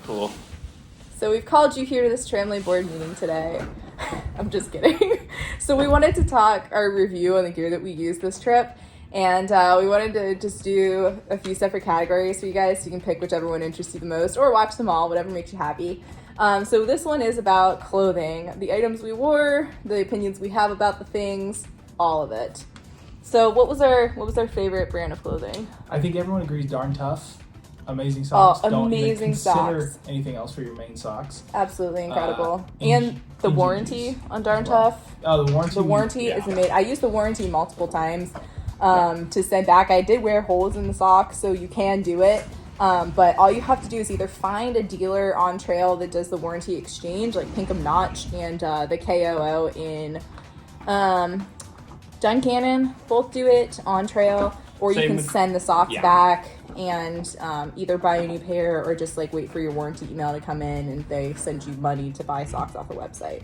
Cool. So we've called you here to this Tramily board meeting today. I'm just kidding. So we wanted to talk our review on the gear that we used this trip. And we wanted to just do a few separate categories for you guys so you can pick whichever one interests you the most or watch them all, whatever makes you happy. So this one is about clothing, the items we wore, the opinions we have about the things, all of it. So what was our favorite brand of clothing? I think everyone agrees darn tough. Amazing socks. Oh, amazing Don't even consider socks. anything else for your main socks. Absolutely incredible. And the warranty on Darn well. Tough. Oh, the warranty. The warranty is amazing. I used the warranty multiple times to send back. I did wear holes in the socks, so you can do it. But all you have to do is either find a dealer on trail that does the warranty exchange, like Pinkham Notch and the KOO in Duncannon. Both do it on trail, or you can send the socks back and either buy a new pair or just like wait for your warranty email to come in and they send you money to buy socks off the website.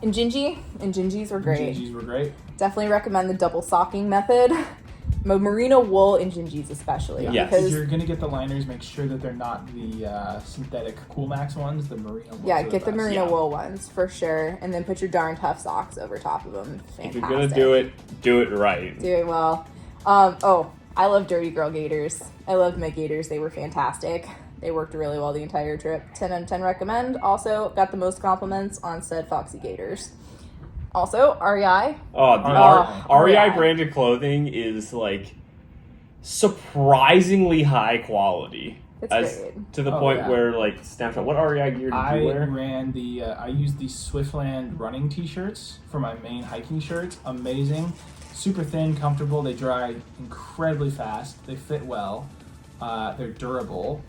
And Gingies were great. Gingies were great. Definitely recommend the double socking method. Merino wool and Gingies especially. Yes. Because If you're going to get the liners, make sure that they're not the synthetic Cool Max ones, the merino ones. yeah, get the best. merino wool ones for sure. And then put your Darn Tough socks over top of them. Fantastic. If you're gonna do it right. Do it well. I love Dirty Girl Gators. I loved my Gators. They were fantastic. They worked really well the entire trip. 10 out of 10 recommend. Also, got the most compliments on said Foxy Gators. Also, REI. Oh, the REI REI branded clothing is like surprisingly high quality. It's great. To the point where like Snapchat. What REI gear did you wear? I used the Swiftland running t-shirts for my main hiking shirts. Amazing. Super thin, comfortable. They dry incredibly fast. They fit well. They're durable.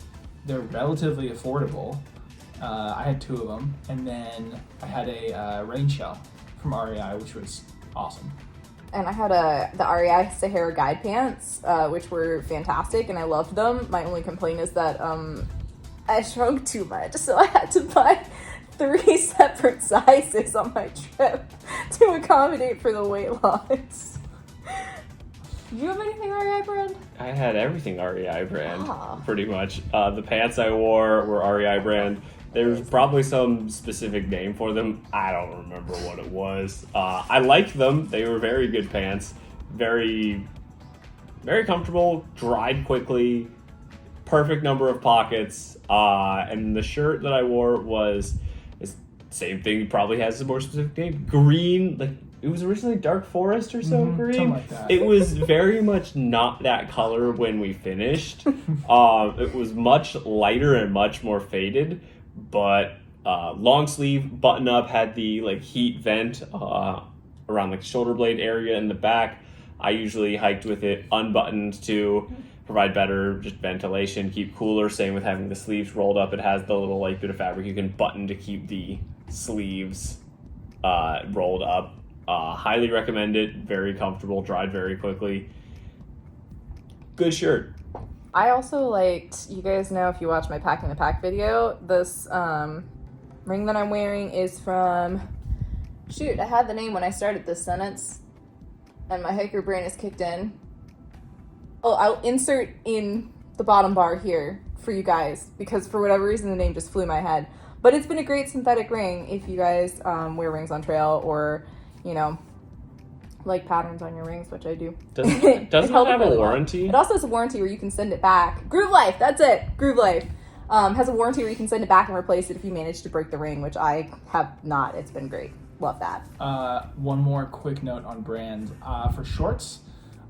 They're relatively affordable. I had 2 of them. And then I had a rain shell from REI, which was awesome. And I had the REI Sahara Guide pants, which were fantastic, and I loved them. My only complaint is that I shrunk too much, so I had to buy 3 separate sizes on my trip to accommodate for the weight loss. Did you have anything REI brand? I had everything REI brand, Ah. pretty much. The pants I wore were REI brand. There's probably some specific name for them. I don't remember what it was. I liked them. They were very good pants. Very, very comfortable. Dried quickly. Perfect number of pockets. And the shirt that I wore was the same thing. Probably has a more specific name. Green. Like it was originally dark forest or so green. Something like that. It was very much not that color when we finished. It was much lighter and much more faded. But long sleeve button up, had the like heat vent around the shoulder blade area in the back. I usually hiked with it unbuttoned to provide better just ventilation, keep cooler. Same with having the sleeves rolled up. It has the little like bit of fabric you can button to keep the sleeves rolled up. Highly recommend it. Very comfortable, dried very quickly. Good shirt. I also liked, you guys know if you watch my Packing the Pack video, this ring that I'm wearing is from, I had the name when I started this sentence, and my hiker brain is kicked in. Oh, I'll insert in the bottom bar here for you guys, because for whatever reason the name just flew my head. But it's been a great synthetic ring if you guys wear rings on trail or, like patterns on your rings, which I do. Doesn't it have a warranty? It also has a warranty where you can send it back. Groove Life, that's it. Groove Life has a warranty where you can send it back and replace it if you manage to break the ring, which I have not. It's been great. Love that. One more quick note on brands. For shorts,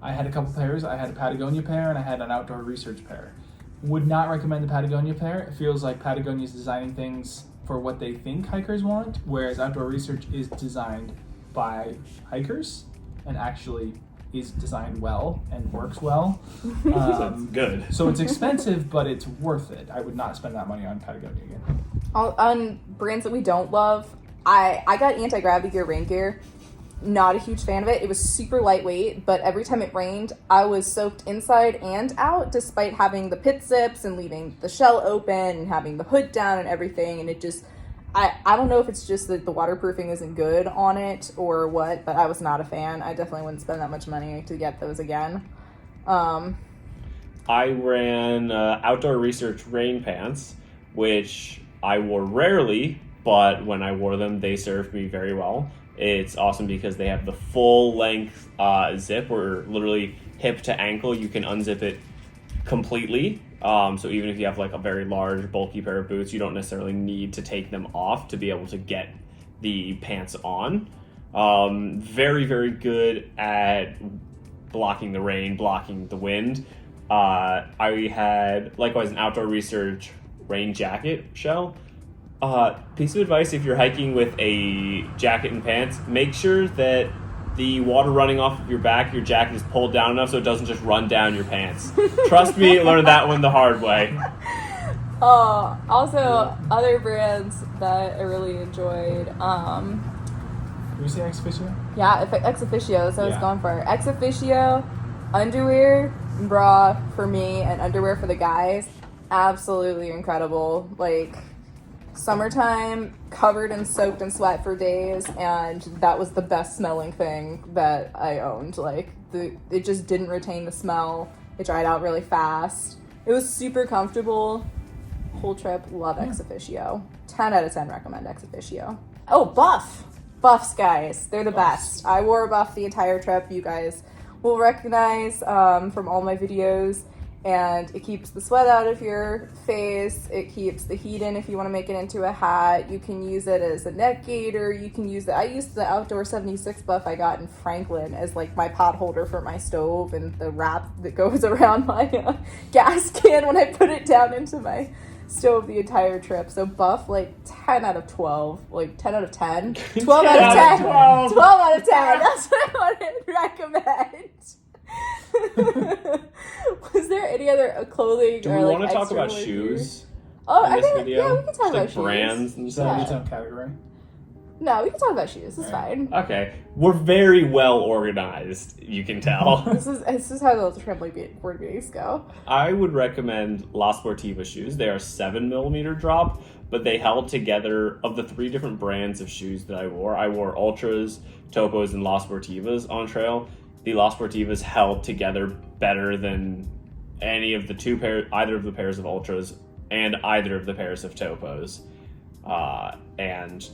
I had a couple pairs. I had a Patagonia pair and I had an Outdoor Research pair. Would not recommend the Patagonia pair. It feels like Patagonia is designing things for what they think hikers want, whereas Outdoor Research is designed by hikers and actually is designed well and works well. That's good. So it's expensive, but it's worth it. I would not spend that money on Patagonia again. On brands that we don't love, I got anti-gravity gear rain gear. Not a huge fan of it. It was super lightweight, but every time it rained, I was soaked inside and out, despite having the pit zips and leaving the shell open and having the hood down and everything. And it just, I don't know if it's just that the waterproofing isn't good on it or what, but I was not a fan. I definitely wouldn't spend that much money to get those again. I ran Outdoor Research rain pants, which I wore rarely, but when I wore them, they served me very well. It's awesome because they have the full length zip, where literally hip to ankle, you can unzip it completely. So even if you have like a very large, bulky pair of boots, you don't necessarily need to take them off to be able to get the pants on. Very, very good at blocking the rain, blocking the wind. I had likewise an Outdoor Research rain jacket shell. Piece of advice: if you're hiking with a jacket and pants, make sure that the water running off of your back, your jacket is pulled down enough so it doesn't just run down your pants. Trust me, learned that one the hard way. Also, other brands that I really enjoyed. Did you say Ex Officio? Yeah, Ex Officio, that's what I was Yeah. going for. Ex Officio, underwear, bra for me, and underwear for the guys. Absolutely incredible. Like, summertime, covered and soaked in sweat for days, and that was the best smelling thing that I owned. Like, it just didn't retain the smell. It dried out really fast. It was super comfortable. Whole trip, love Ex Officio. 10 out of 10 recommend Ex Officio. Oh, Buff. Buffs, guys. They're the best. I wore a Buff the entire trip. You guys will recognize from all my videos. And it keeps the sweat out of your face. It keeps the heat in if you want to make it into a hat. You can use it as a neck gaiter. You can use it. I used the Outdoor 76 Buff I got in Franklin as like my pot holder for my stove and the wrap that goes around my gas can when I put it down into my stove the entire trip. So Buff, like 10 out of 12, like 10 out of 10, 12 out of 10, 12 out of 10. That's what I want to recommend. Was there any other clothing? Do we or, want like, to talk extra about wear shoes? Oh, in I this think video? yeah, we can talk Just, about like, shoes. brands and Is that stuff. its own category? No, we can talk about shoes. It's fine. Okay, we're very well organized. You can tell. This is how the Tramily board meetings go. I would recommend La Sportiva shoes. They are 7mm drop, but they held together. Of the 3 different brands of shoes that I wore Ultras, Topos, and La Sportivas on trail. The La Sportivas held together better than any of the either of the pairs of Ultras and either of the pairs of Topos. And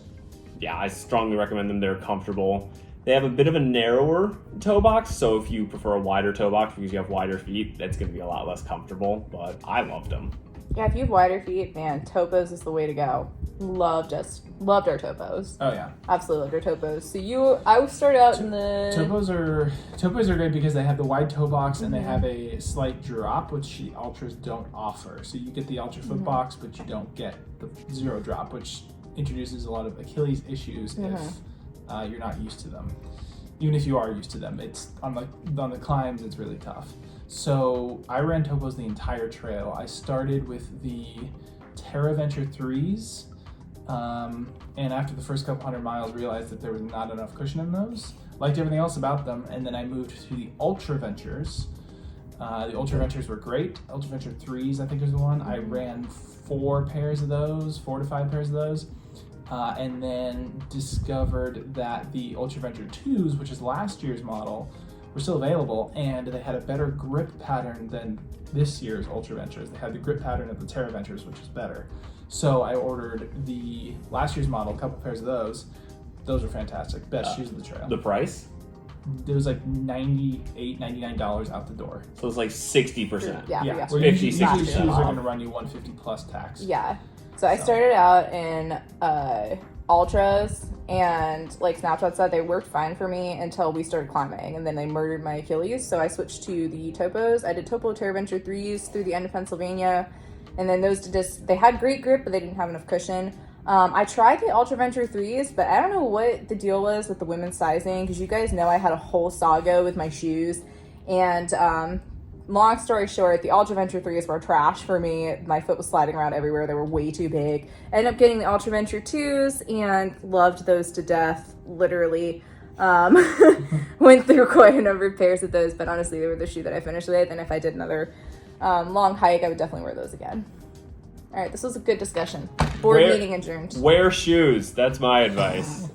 yeah, I strongly recommend them. They're comfortable. They have a bit of a narrower toe box, so if you prefer a wider toe box because you have wider feet, that's going to be a lot less comfortable, but I loved them. Yeah, if you have wider feet, man, Topos is the way to go. Loved our Topos. Oh yeah. Absolutely loved our Topos. So I started out in the... Topos are great because they have the wide toe box and they have a slight drop, which the Ultras don't offer. So you get the Ultra foot box, but you don't get the zero drop, which introduces a lot of Achilles issues if you're not used to them. Even if you are used to them, it's on the climbs, it's really tough. So I ran Topos the entire trail. I started with the TerraVenture 3s, and after the first couple 100 miles realized that there was not enough cushion in those. Liked everything else about them, and then I moved to the Ultra Ventures. The Ultra Ventures were great. Ultra Venture 3s, I think is the one. I ran 4 to 5 pairs of those. And then discovered that the Ultra Venture 2s, which is last year's model, were still available, and they had a better grip pattern than this year's Ultra Ventures. They had the grip pattern of the Terra Ventures, which is better. So I ordered the last year's model, a couple pairs of those. Those were fantastic. Best shoes of the trail. The price? It was like $98, $99 out the door. So it's like 60%. Yeah. Where 50, usually 60% shoes are off. going to run you $150 plus tax. Yeah. So I started out in Ultras, and like Snapchat said, they worked fine for me until we started climbing, and then they murdered my Achilles. So I switched to the Topos. I did Topo TerraVenture 3s through the end of Pennsylvania, and then those they had great grip, but they didn't have enough cushion. I tried the Ultra Venture 3s, but I don't know what the deal was with the women's sizing, because you guys know I had a whole saga with my shoes, and long story short, the Ultra Venture 3s were trash for me. My foot was sliding around everywhere. They were way too big. I ended up getting the Ultra Venture 2s and loved those to death, literally. Went through quite a number of pairs of those, but honestly, they were the shoe that I finished with, and if I did another long hike, I would definitely wear those again. All right, this was a good discussion. Board meeting adjourned. Wear shoes. That's my advice.